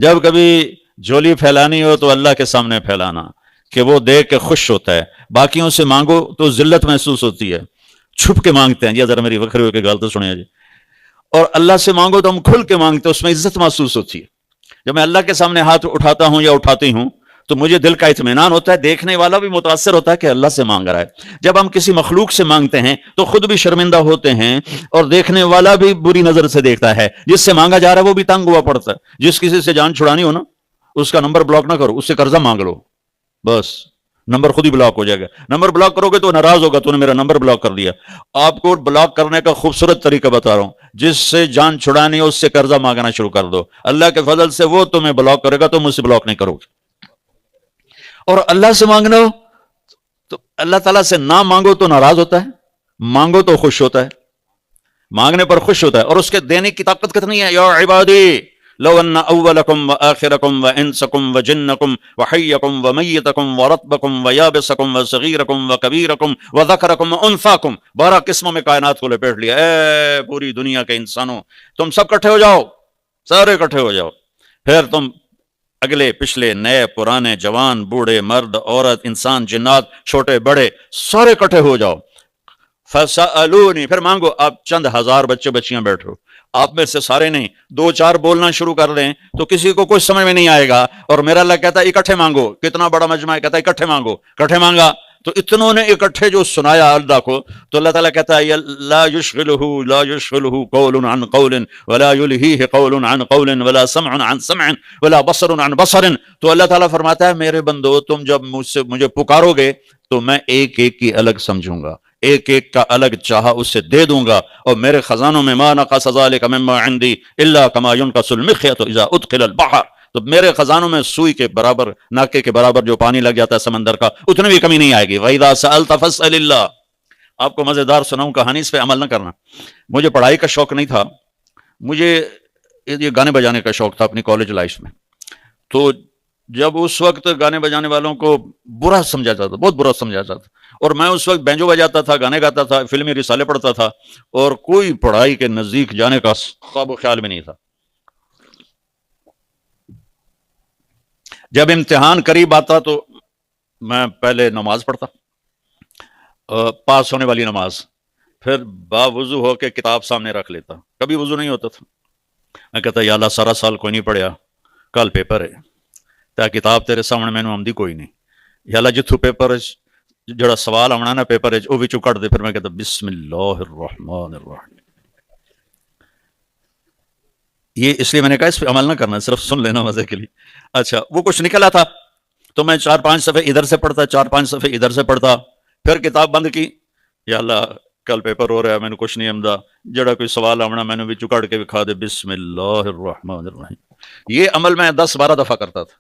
جب کبھی جھولی پھیلانی ہو تو اللہ کے سامنے پھیلانا کہ وہ دیکھ کے خوش ہوتا ہے. باقیوں سے مانگو تو ذلت محسوس ہوتی ہے, چھپ کے مانگتے ہیں. جی ذرا میری وکھری ہو کے گل تو سنیں جی. اور اللہ سے مانگو تو ہم کھل کے مانگتے ہیں, اس میں عزت محسوس ہوتی ہے. جب میں اللہ کے سامنے ہاتھ اٹھاتا ہوں یا اٹھاتی ہوں تو مجھے دل کا اطمینان ہوتا ہے, دیکھنے والا بھی متاثر ہوتا ہے کہ اللہ سے مانگ رہا ہے. جب ہم کسی مخلوق سے مانگتے ہیں تو خود بھی شرمندہ ہوتے ہیں اور دیکھنے والا بھی بری نظر سے دیکھتا ہے. جس سے مانگا جا رہا ہے وہ بھی تنگ ہوا پڑتا ہے. جس کسی سے جان چھڑانی ہو نا, اس کا نمبر بلاک نہ کرو, اس سے قرضہ مانگ لو, بس نمبر خود ہی بلاک ہو جائے گا. نمبر بلاک کرو گے تو ناراض ہوگا, تو نے میرا نمبر بلاک کر دیا. آپ کو بلاک کرنے کا خوبصورت طریقہ بتا رہا ہوں. جس سے جان چھڑانی ہے اس سے قرضہ مانگنا شروع کر دو. اللہ کے فضل سے وہ تمہیں بلاک کرے گا, تو مجھ سے بلاک نہیں کرو گے. اور اللہ سے مانگنا ہو تو اللہ تعالیٰ سے نہ مانگو تو ناراض ہوتا ہے, مانگو تو خوش ہوتا ہے. مانگنے پر خوش ہوتا ہے. اور اس کے دینے کی طاقت کتنی ہے. یا عبادی لو ان اولکم وآخرکم وانسکم وجنکم وحیکم ومیتکم ورطبکم ویابسکم وصغیرکم وکبیرکم وذکرکم وانثاکم, 12 قسموں میں کائنات کو لپیٹ لیا. اے پوری دنیا کے انسانوں, تم سب کٹھے ہو جاؤ, سارے کٹھے ہو جاؤ. پھر تم اگلے پچھلے نئے پرانے جوان بوڑھے مرد عورت انسان جنات چھوٹے بڑے سارے کٹھے ہو جاؤ. فسألونی, پھر مانگو. آپ چند ہزار بچے بچیاں بیٹھو, آپ میں سے سارے نہیں, 2-4 بولنا شروع کر دیں تو کسی کو کچھ سمجھ میں نہیں آئے گا. اور میرا اللہ کہتا ہے اکٹھے مانگو. کتنا بڑا مجمع ہے, کہتا ہے اکٹھے مانگو. اکٹھے مانگا تو اتنوں نے اکٹھے جو سنایا اللہ کو, تو اللہ تعالیٰ کہتا ہے لا يشغلہ قول عن قول ولا يلہیہ قول عن قول ولا سمع عن سمع ولا بصر عن بصر. تو اللہ تعالیٰ فرماتا ہے میرے بندو, تم جب مجھے پکارو گے تو میں ایک ایک کی الگ سمجھوں گا, ایک ایک کا الگ چاہا اسے دے دوں گا. اور میرے خزانوں میں ما نقص ذلک مما عندی الا كما ينقص المخيط اذا ادخل البحر. تو میرے خزانوں میں سوئی کے برابر, ناکے کے برابر جو پانی لگ جاتا ہے سمندر کا, اتنی بھی کمی نہیں آئے گی. وَإِذَا سَأَلْتَ فَاسْأَلِ اللَّهِ. آپ کو مزیدار سناؤں کہانی, اس پہ عمل نہ کرنا. مجھے پڑھائی کا شوق نہیں تھا, مجھے یہ گانے بجانے کا شوق تھا اپنی کالج لائف میں. تو جب اس وقت گانے بجانے والوں کو برا سمجھا جاتا, بہت برا سمجھا جاتا, اور میں اس وقت بینجو بجاتا تھا, گانے گاتا تھا, فلمی رسالے پڑھتا تھا, اور کوئی پڑھائی کے نزدیک جانے کا خواب و خیال بھی نہیں تھا. جب امتحان قریب آتا تو میں پہلے نماز پڑھتا, پاس ہونے والی نماز, پھر باوضو ہو کے کتاب سامنے رکھ لیتا. کبھی وضو نہیں ہوتا تھا. میں کہتا یا اللہ سارا سال کوئی نہیں پڑھیا, کل پیپر ہے, تا کتاب تیرے سامنے مینوں آمدی کوئی نہیں. یا اللہ جتھوں پیپر جڑا سوال آنا نا پیپر وہ بھی کٹ دے. پھر میں کہتا بسم اللہ الرحمن الرحیم. یہ اس لیے میں نے کہا اس پہ عمل نہ کرنا, صرف سن لینا مزے کے لیے. اچھا وہ کچھ نکلا تھا تو میں 4-5 صفحے ادھر سے پڑھتا, 4-5 صفحے ادھر سے پڑھتا, پھر کتاب بند کی. یا اللہ کل پیپر ہو رہا ہے, میں نے کچھ نہیں آمدا, جڑا کوئی سوال آنا میں نے بھی کٹ کے دکھا دے بسم اللہ الرحمن الرحیم. یہ عمل میں 10-12 دفعہ کرتا تھا.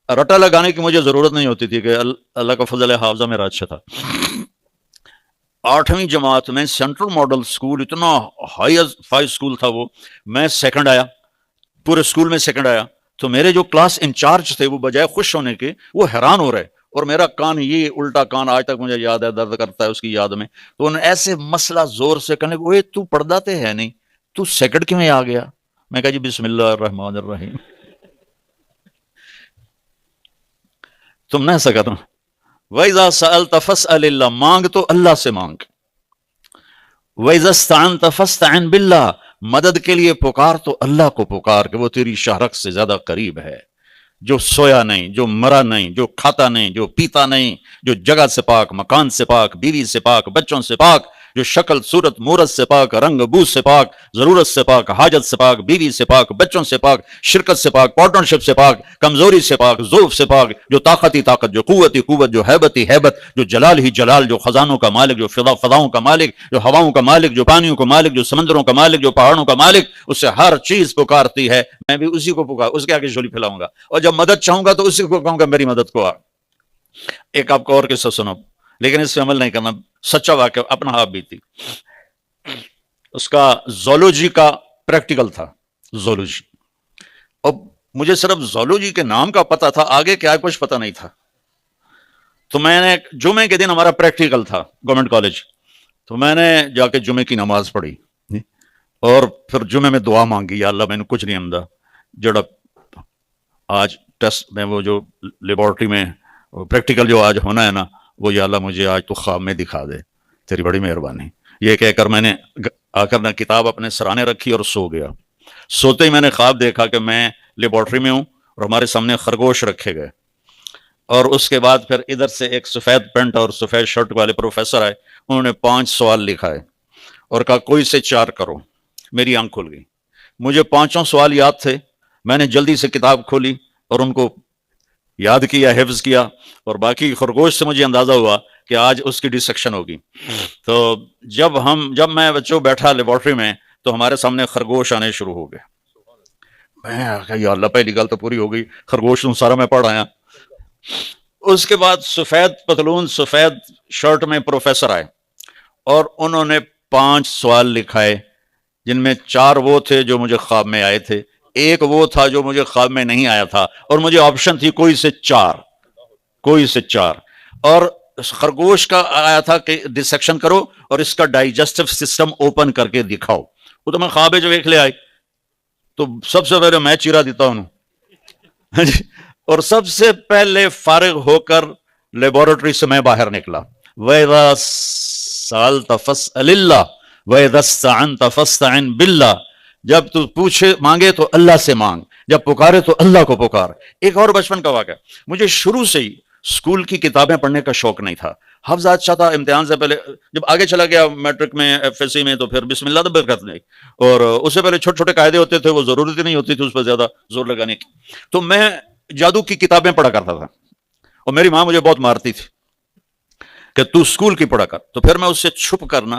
رٹا لگانے کی مجھے ضرورت نہیں ہوتی تھی کہ اللہ کا فضل ہے, حافظہ میرا اچھا تھا. 8ویں جماعت میں سینٹرل ماڈل سکول, اتنا ہائی فائی سکول تھا وہ, میں سیکنڈ آیا, پورے سکول میں سیکنڈ آیا. تو میرے جو کلاس انچارج تھے وہ بجائے خوش ہونے کے وہ حیران ہو رہے, اور میرا کان, یہ الٹا کان آج تک مجھے یاد ہے, درد کرتا ہے اس کی یاد میں. تو انہوں نے ایسے مسئلہ زور سے کہنے کو, تو پڑھتا تے ہے نہیں, تو سیکنڈ کیوں آ گیا. میں کہا جی بسم اللہ الرحمن الرحیم. تم نہ ایسا کرنا. وَإِذَا سَأَلْتَ فَاسْأَلِ اللَّهِ, مانگ تو اللہ سے مانگ. وَإِذَا اسْتَعَنْتَ فَاسْتَعِنْ بِاللَّهِ, مدد کے لیے پکار تو اللہ کو پکار کہ وہ تیری شاہرگ سے زیادہ قریب ہے, جو سویا نہیں, جو مرا نہیں, جو کھاتا نہیں, جو پیتا نہیں, جو جگہ سے پاک, مکان سے پاک, بیوی سے پاک, بچوں سے پاک, جو شکل صورت مورت سے پاک, رنگ بو سے پاک, ضرورت سے پاک, حاجت سے پاک, بیوی سے پاک, بچوں سے پاک, شرکت سے پاک, پارٹنرشپ سے پاک, کمزوری سے پاک, ضعف سے پاک, جو طاقت ہی طاقت, جو قوت ہی قوت, جو حیبت ہی حیبت, جو جلال ہی جلال, جو خزانوں کا مالک, جو فضاؤں کا مالک, جو ہواؤں کا مالک, جو پانیوں کا مالک, جو سمندروں کا مالک, جو پہاڑوں کا مالک, اس سے ہر چیز پکارتی ہے. میں بھی اسی کو پکار, اس کے آگے جھولی پھیلاؤں گا, اور جب مدد چاہوں گا تو اسی کو کہوں گا میری مدد کو آ. ایک آپ کو اور قصہ سنو, لیکن اس پہ عمل نہیں کرنا, سچا واقعہ, اپنا آپ بھی تھی. اس کا زولوجی کا پریکٹیکل تھا, زولوجی. اور مجھے صرف زولوجی کے نام کا پتا تھا, آگے کیا کچھ پتا نہیں تھا. تو میں نے جمعے کے دن ہمارا پریکٹیکل تھا گورنمنٹ کالج, تو میں نے جا کے جمعے کی نماز پڑھی, اور پھر جمعے میں دعا مانگی, یا اللہ میں نے کچھ نہیں آمدا, جڑا آج ٹیسٹ میں وہ جو لیبارٹری میں پریکٹیکل جو آج ہونا ہے نا، وہ یا اللہ مجھے آج تو خواب میں دکھا دے، تیری بڑی مہربانی. یہ کہہ کر میں نے آ کر نہ کتاب اپنے سرانے رکھی اور سو گیا. سوتے ہی میں نے خواب دیکھا کہ میں لیبارٹری میں ہوں اور ہمارے سامنے خرگوش رکھے گئے، اور اس کے بعد پھر ادھر سے ایک سفید پینٹ اور سفید شرٹ والے پروفیسر آئے. انہوں نے 5 سوال لکھائے اور کہا کوئی سے 4 کرو. میری آنکھ کھل گئی. مجھے 5 سوال یاد تھے. میں نے جلدی سے کتاب کھولی اور ان کو یاد کیا، حفظ کیا، اور باقی خرگوش سے مجھے اندازہ ہوا کہ آج اس کی ڈسیکشن ہوگی. تو جب میں بچوں بیٹھا لیبارٹری میں تو ہمارے سامنے خرگوش آنے شروع ہو گئے. میں کہا یا اللہ پہلی گل تو پوری ہو گئی، خرگوش سارا میں پڑھ آیا. اس کے بعد سفید پتلون سفید شرٹ میں پروفیسر آئے اور انہوں نے 5 سوال لکھائے، جن میں 4 وہ تھے جو مجھے خواب میں آئے تھے، ایک وہ تھا جو مجھے خواب میں نہیں آیا تھا، اور مجھے آپشن تھی کوئی سے 4. اور خرگوش کا آیا تھا کہ ڈسیکشن کرو اور اس کا ڈائجسٹو سسٹم اوپن کر کے دکھاؤ. وہ تو میں خواب جو ایک لے آئی تو سب سے پہلے میں چیرا دیتا ہوں اور سب سے پہلے فارغ ہو کر لیبارٹری سے میں باہر نکلا. وَإِذَا سَأَلْتَ فَاسْأَلِ اللَّهَ وَإِذَا اسْتَعَنْتَ فَاسْتَعِنْ بِاللَّهِ. جب تو پوچھے مانگے تو اللہ سے مانگ، جب پکارے تو اللہ کو پکار. ایک اور بچپن کا واقعہ، مجھے شروع سے ہی اسکول کی کتابیں پڑھنے کا شوق نہیں تھا. حفظ اچھا تھا، امتحان سے پہلے جب آگے چلا گیا میٹرک میں ایف ایس سی میں تو پھر بسم اللہ تو برکت نہیں، اور اس سے پہلے چھوٹے چھوٹے قاعدے ہوتے تھے، وہ ضرورت نہیں ہوتی تھی اس پر زیادہ زور لگانے کی. تو میں جادو کی کتابیں پڑھا کرتا تھا اور میری ماں مجھے بہت مارتی تھی کہ تو اسکول کی پڑھا کر. تو پھر میں اس سے چھپ کرنا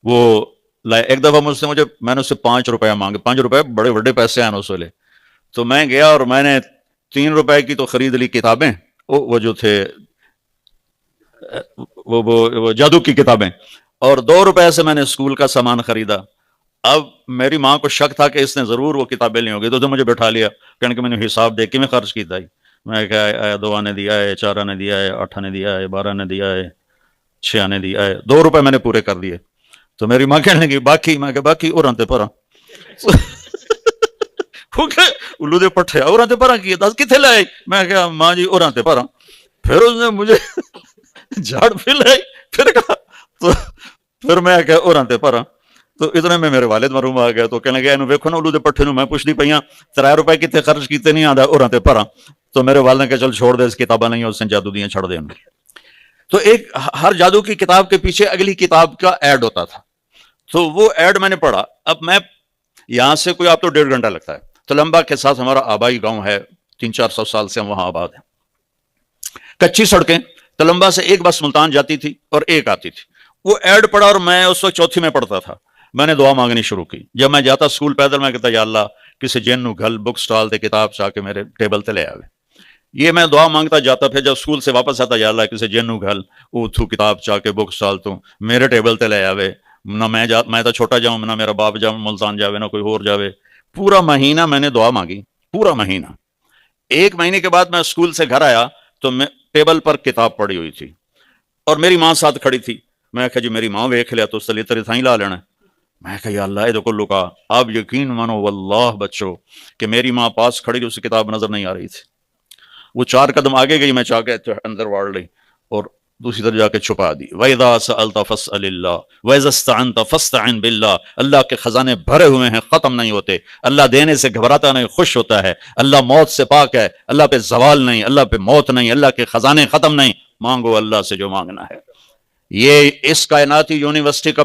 وہ لائے. ایک دفعہ میں نے اس سے 5 روپے مانگے. 5 روپے بڑے بڑے پیسے ہیں اس ویلے. تو میں گیا اور میں نے 3 روپے کی تو خرید لی کتابیں، وہ جو تھے وہ جادو کی کتابیں، اور 2 روپے سے میں نے اسکول کا سامان خریدا. اب میری ماں کو شک تھا کہ اس نے ضرور وہ کتابیں لی ہوگی، تو مجھے بٹھا لیا کہنے کہ میں نے حساب دیکھ کے میں خرچ کیتا ہی. میں کہا 2 آنے دیا ہے، 4 آنے دیا ہے، 8 آنے دیا ہے، 12 آنے دیا ہے، 6 آنے دیا ہے. 2 روپے میں نے پورے کر دیے. تو میری ماں کہنے لگی باقی، میں کہا باقی اور آنتے پرا الو دے پٹھے اور آنتے پرا کیے 10 کتنے لائے. میں کہا ماں جی اور آنتے پرا. پھر اس نے مجھے جھاڑ پھیلائی، پھر کہا تو پھر میں کہا اور آنتے پرا. تو اتنے میں میرے والد معروم آ گئے تو کہنے لگے ویکھو نا الو دے پٹھے نو میں پوچھتی پئی ہاں 3 روپے کتنے خرچ کیتے نہیں آندا اور آنتے پرا. تو میرے والد نے کہا چل چھوڑ دے، اس کتاباں نہیں اس نے جادو دیاں چھڑ دے. تو ایک ہر جادو کی کتاب کے پیچھے اگلی کتاب کا ایڈ ہوتا تھا، تو وہ ایڈ میں نے پڑھا. اب میں یہاں سے کوئی آپ تو 1.5 گھنٹہ لگتا ہے. تلمبا کے ساتھ ہمارا آبائی گاؤں ہے، 300-400 سال سے ہم وہاں آباد ہیں. کچی سڑکیں، تلمبا سے ایک بس ملتان جاتی تھی اور ایک آتی تھی. وہ ایڈ پڑھا اور میں اس وقت 4تھی میں پڑھتا تھا. میں نے دعا مانگنی شروع کی. جب میں جاتا اسکول پیدل میں کہتا یا اللہ کسی جن نو گھل بک سٹال تے کتاب چاہ کے میرے ٹیبل تے لے آوے. یہ میں دعا مانگتا جاتا. پھر جب اسکول سے واپس آتا یا اللہ کسی جن نو گھل اوتھو کتاب چاہ کے بک سٹال تو میرے ٹیبل تے لے آوے. نہ میں تو چھوٹا جاؤں، نہ میرا باپ جاؤں ملتان جاوے، نہ کوئی اور جاوے. پورا مہینہ میں نے دعا مانگی، پورا مہینہ. 1 مہینے کے بعد میں اسکول سے گھر آیا تو میں ٹیبل پر کتاب پڑی ہوئی تھی اور میری ماں ساتھ کھڑی تھی. میں کہا جی میری ماں ویکھ لیا تو اس لیے تیرے تھائیں لا لینا. میں کہا یا اللہ یہ کو لکا. آپ یقین مانو واللہ بچو کہ میری ماں پاس کھڑی اس کتاب نظر نہیں آ رہی تھی. وہ 4 قدم آگے گئی، میں چاہ کے اندر واڑ لی اور دوسری طرف جا کے چھپا دی. وَإِذَا سَأَلْتَ فَاسْأَلِ اللَّهَ وَإِذَا اسْتَعَنْتَ فَاسْتَعِنْ بِاللَّهِ. اللہ کے خزانے بھرے ہوئے ہیں، ختم نہیں ہوتے. اللہ دینے سے گھبراتا نہیں، خوش ہوتا ہے. اللہ موت سے پاک ہے، اللہ پہ زوال نہیں، اللہ پہ موت نہیں، اللہ کے خزانے ختم نہیں. مانگو اللہ سے جو مانگنا ہے. یہ اس کائناتی یونیورسٹی کا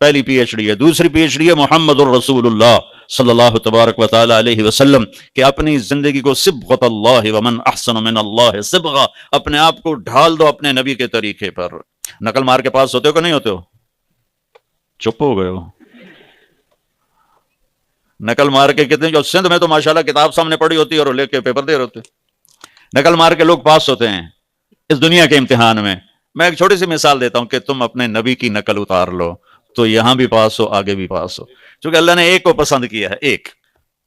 پہلی پی ایچ ڈی ہے. دوسری پی ایچ ڈی ہے محمد الرسول اللہ صلی اللہ تبارک و تعالی علیہ وسلم کہ اپنی زندگی کو صبغۃ اللہ ومن احسن من اللہ صبغہ، اپنے آپ کو ڈھال دو اپنے نبی کے طریقے پر. نقل مار کے پاس ہوتے ہو کہ نہیں ہوتے ہو؟ چپ ہو گئے ہو. نقل مار کے کتنے جو سندھ میں تو ماشاءاللہ کتاب سامنے پڑی ہوتی ہے اور لے کے پیپر دے رہے ہوتے. نقل مار کے لوگ پاس ہوتے ہیں اس دنیا کے امتحان میں. میں ایک چھوٹی سی مثال دیتا ہوں کہ تم اپنے نبی کی نقل اتار لو تو یہاں بھی پاس ہو، آگے بھی پاس ہو. چونکہ اللہ نے ایک کو پسند کیا ہے، ایک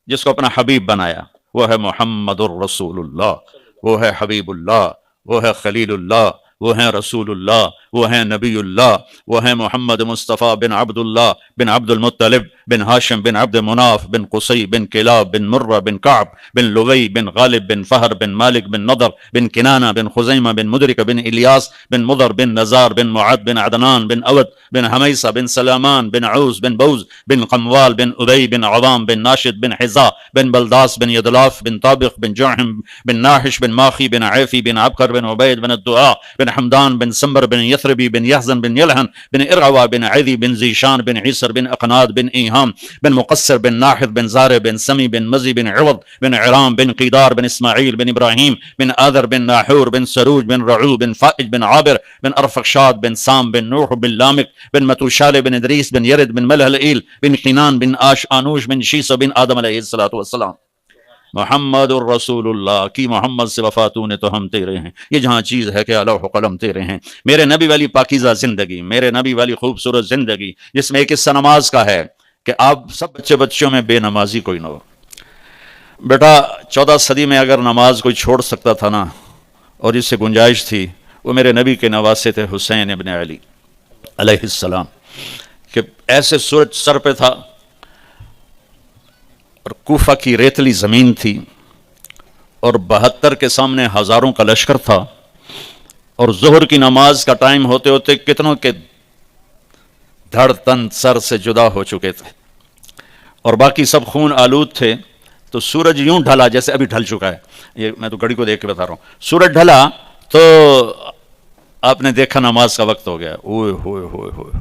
جس کو اپنا حبیب بنایا، وہ ہے محمد الرسول اللہ، وہ ہے حبیب اللہ، وہ ہے خلیل اللہ، وہ ہیں رسول اللہ، وہ ہیں نبی اللہ، وہ ہیں محمد مصطفیٰ بن عبد اللہ بن عبد المطلب بن ہاشم بن عبد مناف بن قصی بن کلاب بن مرہ بن کعب بن لغی بن غالب بن فہر بن مالک بن نضر بن کنانہ بن خزیمہ بن مدرک بن الیاس بن مضر بن نزار بن معد بن عدنان بن اود بن حمیسہ بن سلامان بن عوز بن بوز بن قموال بن ادی بن عوام بن ناشد بن حزا بن بلداس بن یدلاف بن طابق بن جعم بن ناحش بن ماخی بن عیفی بن عبقر بن عبید بن الدعاء بن حمدان بن سمبر بن یثربی بن یحزن بن یلحن بن ارعوى بن عذی بن زیشان بن عیسر بن اقناد بن ایہام بن مقصر بن ناحد بن زار بن سمی بن مزی بن عوض بن عرام بن قیدار بن اسماعیل بن ابراہیم بن آذر بن ناحور بن سروج بن رعو بن فائج بن عابر بن ارفخشاد بن سام بن نوح بن لامک بن متوشال بن ادریس بن یرد بن ملہلئیل بن قینان بن آش آنوش بن شیس بن آدم علیہ السلام۔ محمد الرسول اللہ کی محمد سے وفاتوں نے تو ہم تیرے ہیں، یہ جہاں چیز ہے کہ لوح و قلم تیرے ہیں۔ میرے نبی والی پاکیزہ زندگی، میرے نبی والی خوبصورت زندگی، جس میں ایک حصہ نماز کا ہے کہ آپ سب بچوں میں بے نمازی کوئی نہ ہو۔ بیٹا 14 صدی میں اگر نماز کوئی چھوڑ سکتا تھا نا، اور جس سے گنجائش تھی، وہ میرے نبی کے نواسے تھے حسین ابن علی علیہ السلام، کہ ایسے سورج سر پہ تھا اور کوفہ کی ریتلی زمین تھی اور 72 کے سامنے ہزاروں کا لشکر تھا، اور ظہر کی نماز کا ٹائم ہوتے ہوتے کتنوں کے دھڑ تن سر سے جدا ہو چکے تھے اور باقی سب خون آلود تھے۔ تو سورج یوں ڈھلا جیسے ابھی ڈھل چکا ہے، یہ میں تو گھڑی کو دیکھ کے بتا رہا ہوں، سورج ڈھلا تو آپ نے دیکھا نماز کا وقت ہو گیا۔ اوئے ہوئے ہوئے ہوئے،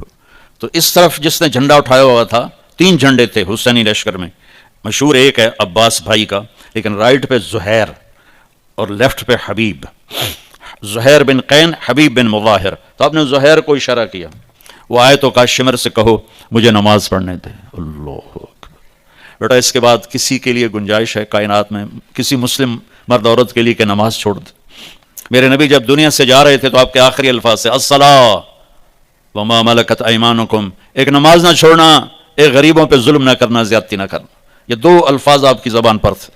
تو اس طرف جس نے جھنڈا اٹھایا ہوا تھا، 3 جھنڈے تھے حسینی لشکر میں، مشہور ایک ہے عباس بھائی کا، لیکن رائٹ پہ زہیر اور لیفٹ پہ حبیب، زہیر بن قین، حبیب بن مظاہر۔ تو آپ نے زہیر کو اشارہ کیا، وہ آئے تو کہا شمر سے کہو مجھے نماز پڑھنے دے۔ اللہ اکبر۔ بیٹا اس کے بعد کسی کے لیے گنجائش ہے کائنات میں، کسی مسلم مرد عورت کے لیے کہ نماز چھوڑ دے؟ میرے نبی جب دنیا سے جا رہے تھے تو آپ کے آخری الفاظ سے الصلاۃ وما ملکت ایمانکم، ایک نماز نہ چھوڑنا، ایک غریبوں پہ ظلم نہ کرنا، زیادتی نہ کرنا، یہ 2 الفاظ آپ کی زبان پر تھے،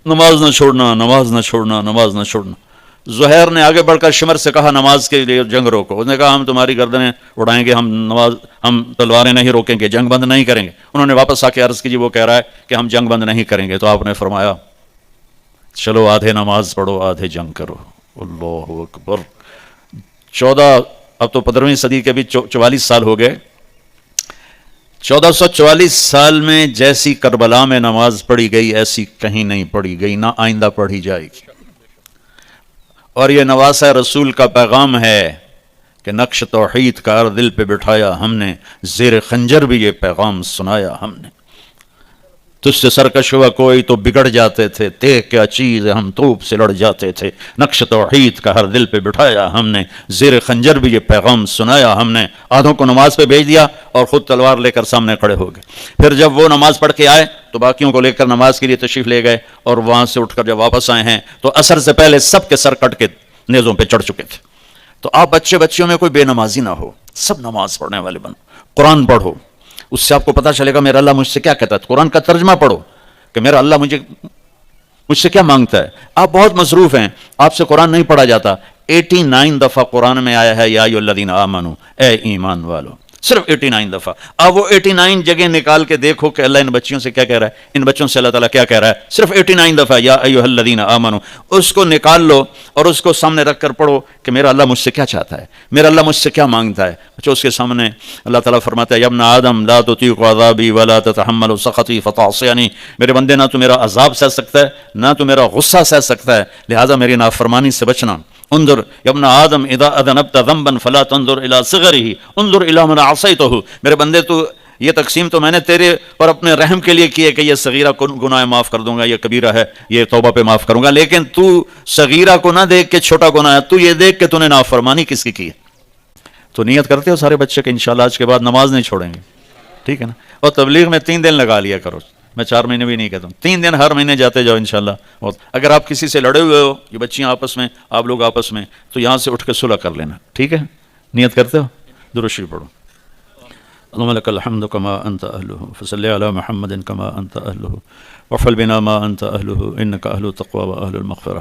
نماز نہ چھوڑنا، نماز نہ چھوڑنا، نماز نہ چھوڑنا۔ زہیر نے آگے بڑھ کر شمر سے کہا نماز کے لیے جنگ روکو، اس نے کہا ہم تمہاری گردنیں اڑائیں گے، ہم تلواریں نہیں روکیں گے، جنگ بند نہیں کریں گے۔ انہوں نے واپس آ کے عرض کی جی وہ کہہ رہا ہے کہ ہم جنگ بند نہیں کریں گے، تو آپ نے فرمایا چلو آدھے نماز پڑھو آدھے جنگ کرو۔ اللہ اکبر۔ 14 اب تو 15ویں صدی کے بھی 44 سال ہو گئے، 1444 سال میں جیسی کربلا میں نماز پڑھی گئی ایسی کہیں نہیں پڑھی گئی، نہ آئندہ پڑھی جائے گی۔ اور یہ نواسہ رسول کا پیغام ہے کہ نقش توحید کا دل پہ بٹھایا ہم نے، زیر خنجر بھی یہ پیغام سنایا ہم نے۔ تجھ سے سرکش ہوا کوئی تو بگڑ جاتے تھے، دیکھ کیا چیز ہے ہم توپ سے لڑ جاتے تھے۔ نقش توحید کا ہر دل پہ بٹھایا ہم نے، زیر خنجر بھی یہ پیغام سنایا ہم نے۔ آدھوں کو نماز پہ بھیج دیا اور خود تلوار لے کر سامنے کھڑے ہو گئے۔ پھر جب وہ نماز پڑھ کے آئے تو باقیوں کو لے کر نماز کے لیے تشریف لے گئے، اور وہاں سے اٹھ کر جب واپس آئے ہیں تو عصر سے پہلے سب کے سر کٹ کے نیزوں پہ چڑھ چکے تھے۔ تو آپ بچیوں میں کوئی بے نمازی نہ ہو، سب نماز پڑھنے والے بنو، قرآن پڑھو، اس سے آپ کو پتا چلے گا میرا اللہ مجھ سے کیا کہتا ہے۔ قرآن کا ترجمہ پڑھو کہ میرا اللہ مجھ سے کیا مانگتا ہے۔ آپ بہت مصروف ہیں، آپ سے قرآن نہیں پڑھا جاتا۔ 89 دفعہ قرآن میں آیا ہے یا ایھا الذین آمنو، اے ایمان والو، صرف 89 دفعہ۔ آپ وہ 89 جگہ نکال کے دیکھو کہ اللہ ان بچیوں سے کیا کہہ رہا ہے، ان بچوں سے اللہ تعالیٰ کیا کہہ رہا ہے۔ صرف 89 دفعہ یا ایھا الذین آمنو، اس کو نکال لو اور اس کو سامنے رکھ کر پڑھو کہ میرا اللہ مجھ سے کیا چاہتا ہے، میرا اللہ مجھ سے کیا مانگتا ہے۔ جو اس کے سامنے اللہ تعالیٰ فرماتا ہے یا ابن آدم لا تطیق عذابی ولا تتحمل سخطی فتعصینی، میرے بندے نہ تو میرا عذاب سہ سکتا ہے نہ تو میرا غصہ سہ سکتا ہے، لہٰذا میری نافرمانی سے بچنا۔ انظر یا ابن آدم اذا اذنبت ذنبا فلا تنظر الى صغره انظر الى من عصیته، میرے بندے تو یہ تقسیم تو میں نے تیرے پر اپنے رحم کے لیے کی ہے کہ یہ صغیرہ کو گناہ معاف کر دوں گا، یہ کبیرہ ہے یہ توبہ پہ معاف کروں گا، لیکن تو صغیرہ کو نہ دیکھ کے چھوٹا گناہ ہے، تو یہ دیکھ کہ تو نے نافرمانی کس کی ہے۔ تو نیت کرتے ہو سارے بچے کہ انشاءاللہ آج کے بعد نماز نہیں چھوڑیں گے، ٹھیک ہے نا؟ اور تبلیغ میں 3 دن لگا لیا کرو، میں 4 مہینے بھی نہیں کہتا ہوں، 3 دن ہر مہینے جاتے جاؤ انشاءاللہ۔ اور اگر آپ کسی سے لڑے ہوئے ہو، یہ بچیاں آپس میں، آپ لوگ آپس میں، تو یہاں سے اٹھ کے صلح کر لینا، ٹھیک ہے؟ نیت کرتے ہو؟ درود شریف پڑھو۔ اللهم لك الحمد كما أنت أهله فصل على محمد كما أنت أهله وفل بنا ما انت اہلہ انک اہل التقوی و اہل المغفرہ۔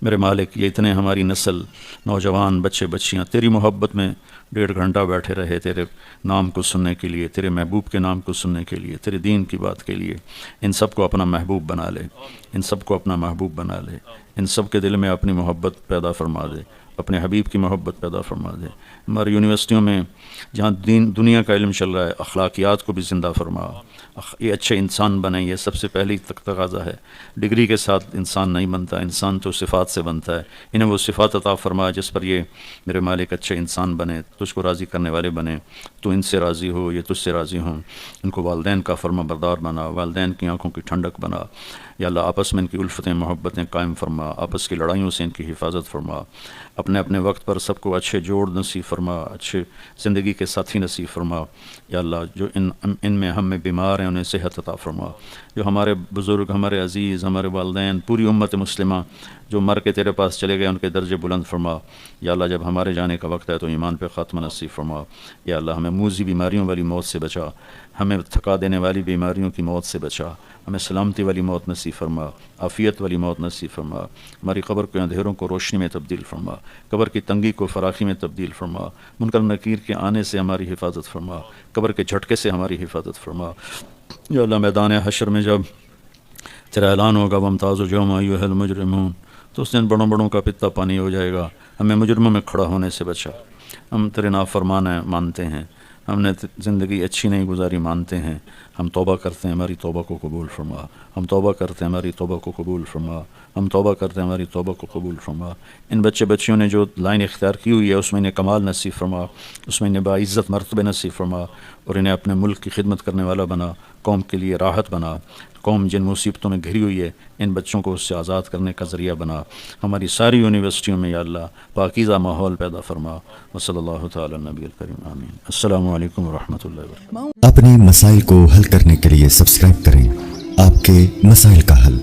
میرے مالک، یہ اتنے ہماری نسل، نوجوان، بچے بچیاں تیری محبت میں 1.5 گھنٹہ بیٹھے رہے تیرے نام کو سننے کے لیے، تیرے محبوب کے نام کو سننے کے لیے، تیرے دین کی بات کے لیے، ان سب کو اپنا محبوب بنا لے، ان سب کو اپنا محبوب بنا لے، ان سب کے دل میں اپنی محبت پیدا فرما دے، اپنے حبیب کی محبت پیدا فرما دے۔ ہماری یونیورسٹیوں میں جہاں دنیا کا علم چل رہا ہے، اخلاقیات کو بھی زندہ فرما، یہ اچھے انسان بنیں، یہ سب سے پہلی تقاضا ہے۔ ڈگری کے ساتھ انسان نہیں بنتا، انسان تو صفات سے بنتا ہے۔ انہیں وہ صفات عطا فرما جس پر یہ میرے مالک اچھے انسان بنے، تجھ کو راضی کرنے والے بنے، تو ان سے راضی ہو، یہ تجھ سے راضی ہوں۔ ان کو والدین کا فرما بردار بنا، والدین کی آنکھوں کی ٹھنڈک بنا، یا اللہ آپس میں ان کی الفتیں محبتیں قائم فرما، آپس کی لڑائیوں سے ان کی حفاظت فرما، اپنے اپنے وقت پر سب کو اچھے جوڑ نصیب فرما، اچھے زندگی کے ساتھی نصیب فرما۔ یا اللہ جو ان میں ہم میں بیمار ہیں انہیں صحت عطا فرما، جو ہمارے بزرگ، ہمارے عزیز، ہمارے والدین، پوری امت مسلمہ جو مر کے تیرے پاس چلے گئے ان کے درجے بلند فرما۔ یا اللہ جب ہمارے جانے کا وقت ہے تو ایمان پہ خاتمہ نصیب فرما۔ یا اللہ ہمیں موذی بیماریوں والی موت سے بچا، ہمیں تھکا دینے والی بیماریوں کی موت سے بچا، ہمیں سلامتی والی موت نصیب فرما، عافیت والی موت نصیب فرما۔ ہماری قبر کے اندھیروں کو روشنی میں تبدیل فرما، قبر کی تنگی کو فراخی میں تبدیل فرما، منکر نکیر کے آنے سے ہماری حفاظت فرما، قبر کے جھٹکے سے ہماری حفاظت فرما۔ یا اللہ میدان حشر میں جب تیرا اعلان ہوگا وامتازوا اليوم ایھا المجرمون، تو اس دن بڑوں بڑوں کا پتا پانی ہو جائے گا۔ ہمیں مجرموں میں کھڑا ہونے سے بچا، ہم تیرے نافرمان ہیں مانتے ہیں، ہم نے زندگی اچھی نہیں گزاری مانتے ہیں، ہم توبہ کرتے ہیں ہماری توبہ کو قبول فرما، ہم توبہ کرتے ہیں ہماری توبہ کو قبول فرما، ہم توبہ کرتے ہیں ہماری توبہ کو قبول فرما۔ ان بچے بچیوں نے جو لائن اختیار کی ہوئی ہے اس میں انہیں کمال نصیب فرما، اس میں انہیں باعزت مرتبے نصیب فرما، اور انہیں اپنے ملک کی خدمت کرنے والا بنا، قوم کے لیے راحت بنا۔ قوم جن مصیبتوں میں گھری ہوئی ہے ان بچوں کو اس سے آزاد کرنے کا ذریعہ بنا۔ ہماری ساری یونیورسٹیوں میں یا اللہ پاکیزہ ماحول پیدا فرما۔ وصلی اللہ تعالی نبی الکریم آمین۔ السلام علیکم ورحمۃ اللہ وبرکاتہ۔ اپنے مسائل کو حل کرنے کے لیے سبسکرائب کریں آپ کے مسائل کا حل۔